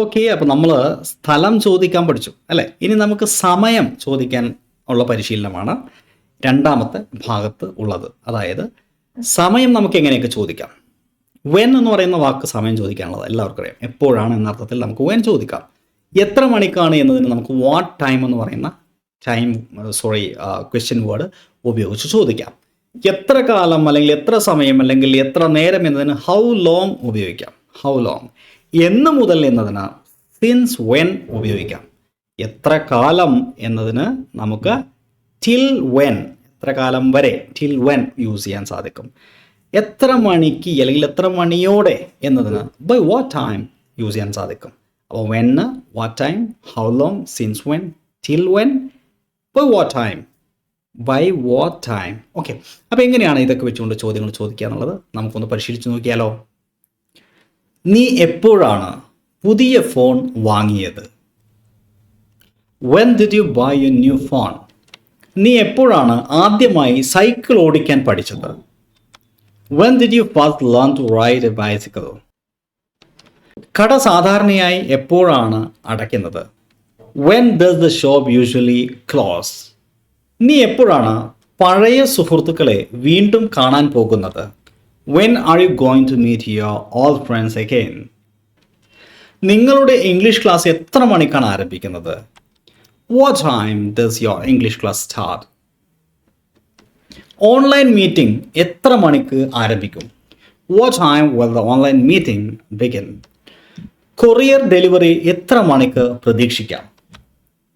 Okay, അപ്പോൾ നമ്മൾ സ്ഥലം ചോദിക്കാൻ പഠിച്ചു അല്ലേ? ഇനി നമുക്ക് സമയം ചോദിക്കാൻ ഉള്ള പരിശീലനമാണ് രണ്ടാമത്തെ ഭാഗത്ത് ഉള്ളത്. അതായത് സമയം നമുക്ക് എങ്ങനെയൊക്കെ ചോദിക്കാം. വെൻ എന്ന് പറയുന്ന വാക്ക് സമയം ചോദിക്കാനുള്ളത് എല്ലാവർക്കും അറിയാം. എപ്പോഴാണ് എന്നർത്ഥത്തിൽ നമുക്ക് വെൻ ചോദിക്കാം. എത്ര മണിക്കാണ് എന്നതിന് നമുക്ക് വാട്ട് ടൈം എന്ന് പറയുന്ന ക്വസ്റ്റ്യൻ വേർഡ് ഉപയോഗിച്ച് ചോദിക്കാം. എത്ര കാലം അല്ലെങ്കിൽ എത്ര സമയം അല്ലെങ്കിൽ എത്ര നേരം എന്നതിന് ഹൗ ലോങ് ഉപയോഗിക്കാം. How long. എന്ന് മുതൽ എന്നതിന് സിൻസ് വെൻ ഉപയോഗിക്കാം. എത്ര കാലം എന്നതിന് നമുക്ക് ടിൽ വെൻ, എത്ര കാലം വരെ, ടിൽ വെൻ യൂസ് ചെയ്യാൻ സാധിക്കും. എത്ര മണിക്ക് അല്ലെങ്കിൽ എത്ര മണിയോടെ എന്നതിന് ബൈ വാട്ട് ടൈം യൂസ് ചെയ്യാൻ സാധിക്കും. അപ്പോൾ വെന്ന്, what time, how long, since when, till when, by what time, by what time. Okay, അപ്പോൾ എങ്ങനെയാണ് ഇതൊക്കെ വെച്ചുകൊണ്ട് ചോദ്യങ്ങൾ ചോദിക്കുക എന്നുള്ളത് നമുക്കൊന്ന് പരിശീലിച്ച് നോക്കിയാലോ. നീ എപ്പോഴാണ് പുതിയ ഫോൺ വാങ്ങിയത്? When did you buy a new phone? നീ എപ്പോഴാണ് ആദ്യമായി സൈക്കിൾ ഓടിക്കാൻ പഠിച്ചത്? When did you first learn to ride a bicycle? കട സാധാരണയായി എപ്പോഴാണ് അടയ്ക്കുന്നത്? When does the shop usually close? നീ എപ്പോഴാണ് പഴയ സുഹൃത്തുക്കളെ വീണ്ടും കാണാൻ പോകുന്നത്? When are you going to meet your old friends again? നിങ്ങളുടെ ഇംഗ്ലീഷ് ക്ലാസ് എത്ര മണിക്കാണ് ആരംഭിക്കുന്നത്? What time does your English class start? Online meeting എത്ര മണിക്ക് ആരംഭിക്കും? What time will the online meeting begin? Courier delivery എത്ര മണിക്ക് പ്രതീക്ഷിക്കാം?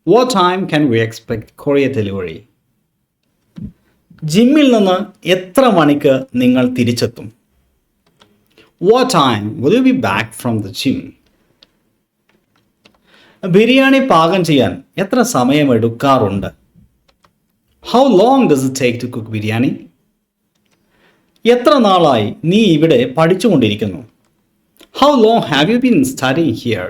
What time can we expect courier delivery? ജിമ്മിൽ നിന്ന് എത്ര മണിക്ക് നിങ്ങൾ തിരിച്ചെത്തും? What time will you be back from the gym? Biryani പാകം ചെയ്യാൻ എത്ര സമയം എടുക്കാറുണ്ട്? How long does it take to cook biryani? എത്ര നാളായി നീ ഇവിടെ പഠിച്ചുകൊണ്ടിരിക്കുന്നു? How long have you been studying here?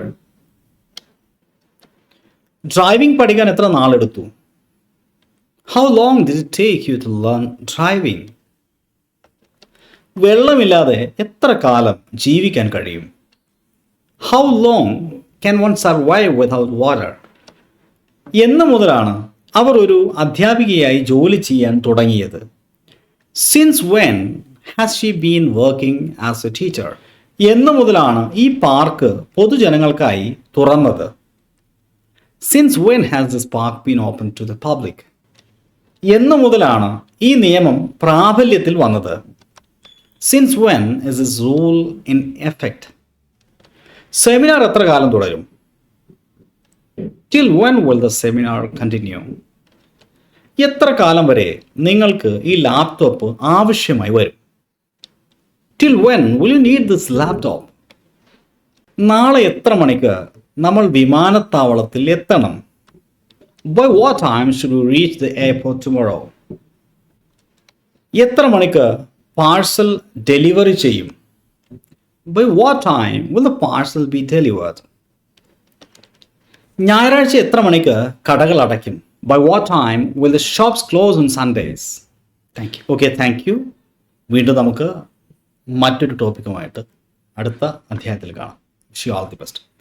Driving പഠിക്കാൻ എത്ര നാളെടുത്തു? How long did it take you to learn driving? വെള്ളമില്ലാതെ എത്ര കാലം ജീവിക്കാൻ കഴിയും? How long can one survive without water? എന്ന് മുതലാണ് അവർ ഒരു അധ്യാപികയായി ജോലി ചെയ്യാൻ തുടങ്ങിയത്? Since when has she been working as a teacher? എന്ന് മുതലാണ് ഈ പാർക്ക് പൊതുജനങ്ങൾക്കായി തുറന്നത്? Since when has this park been open to the public? എന്ന് മുതലാണ് ഈ നിയമം പ്രാബല്യത്തിൽ വന്നത്? Since when is this rule in effect? Seminar എത്ര കാലം തുടരും? Till when will the seminar continue? എത്ര കാലം വരെ നിങ്ങൾക്ക് ഈ ലാപ്ടോപ്പ് ആവശ്യമായി വരും? Till when will you need this laptop? നാളെ എത്ര മണിക്ക് നമ്മൾ വിമാനത്താവളത്തിൽ എത്തണം? By what time should we reach the airport tomorrow? എത്ര മണിക്ക് പാഴ്സൽ ഡെലിവറി ചെയ്യും? By what time will the parcel be delivered? ഞായറാഴ്ച എത്ര മണിക്ക് കടകൾ അടയ്ക്കും? By what time will the shops close on Sundays? Thank you. Okay, thank you. വീണ്ടും നമുക്ക് മറ്റൊരു ടോപ്പിക്കുമായിട്ട് അടുത്ത അധ്യായത്തിൽ കാണാം. Wish you all the best.